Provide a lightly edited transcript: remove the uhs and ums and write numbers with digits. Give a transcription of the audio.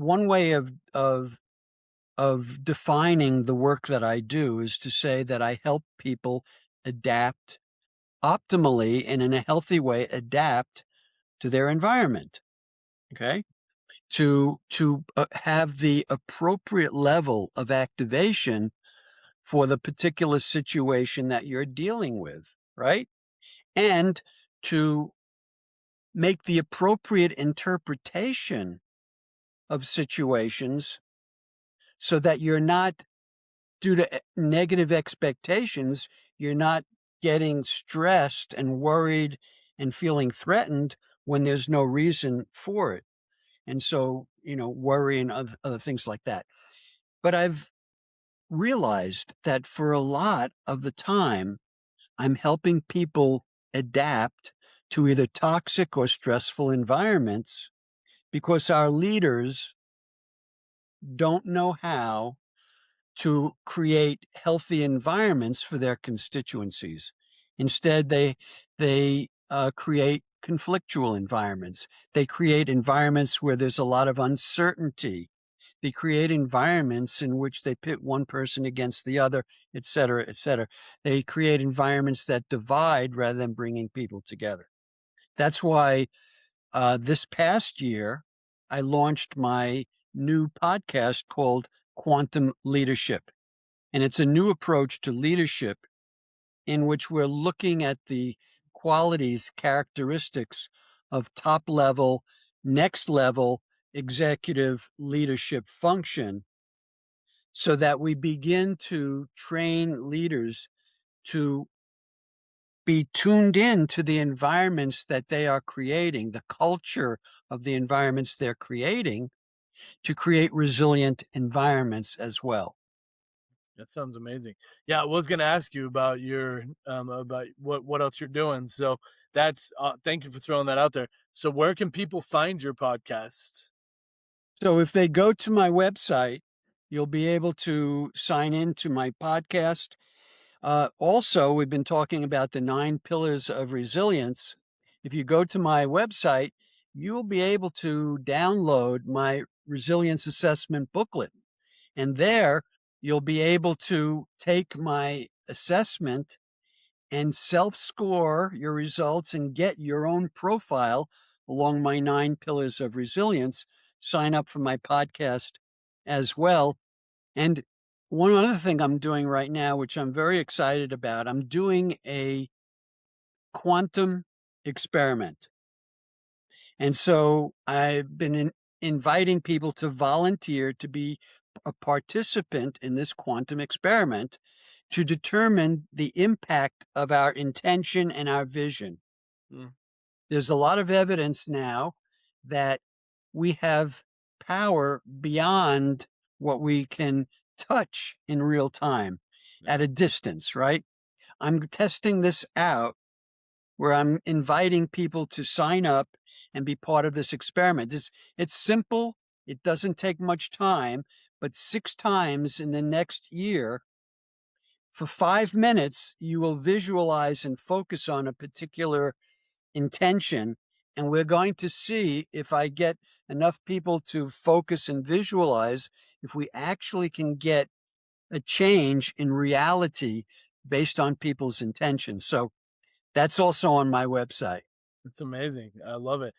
one way of defining the work that I do is to say that I help people adapt optimally and in a healthy way, adapt to their environment. Okay. To have the appropriate level of activation for the particular situation that you're dealing with, right? And to make the appropriate interpretation of situations so that you're not, due to negative expectations, you're not getting stressed and worried and feeling threatened when there's no reason for it. And so, worry and other things like that. But I've realized that for a lot of the time, I'm helping people adapt to either toxic or stressful environments because our leaders don't know how to create healthy environments for their constituencies. Instead, they create conflictual environments. They create environments where there's a lot of uncertainty. They create environments in which they pit one person against the other, et cetera, et cetera. They create environments that divide rather than bringing people together. That's why this past year, I launched my new podcast called Quantum Leadership. And it's a new approach to leadership in which we're looking at the qualities, characteristics of top level, next level executive leadership function so that we begin to train leaders to be tuned in to the environments that they are creating, the culture of the environments they're creating, to create resilient environments as well. That sounds amazing. Yeah, I was gonna ask you about your about what else you're doing. So that's thank you for throwing that out there. So where can people find your podcast? So if they go to my website, you'll be able to sign in to my podcast. Also, we've been talking about the 9 pillars of resilience. If you go to my website, you'll be able to download my resilience assessment booklet. And there you'll be able to take my assessment and self score your results and get your own profile along my 9 pillars of resilience. Sign up for my podcast as well. And one other thing I'm doing right now, which I'm very excited about, I'm doing a quantum experiment. And so I've been inviting people to volunteer to be a participant in this quantum experiment to determine the impact of our intention and our vision. Mm, There's a lot of evidence now that we have power beyond what we can touch in real time yeah. at a distance, right? I'm testing this out where I'm inviting people to sign up and be part of this experiment. It's simple. It doesn't take much time, but 6 times in the next year, for 5 minutes, you will visualize and focus on a particular intention. And we're going to see if I get enough people to focus and visualize, if we actually can get a change in reality based on people's intentions. So that's also on my website. It's amazing. I love it.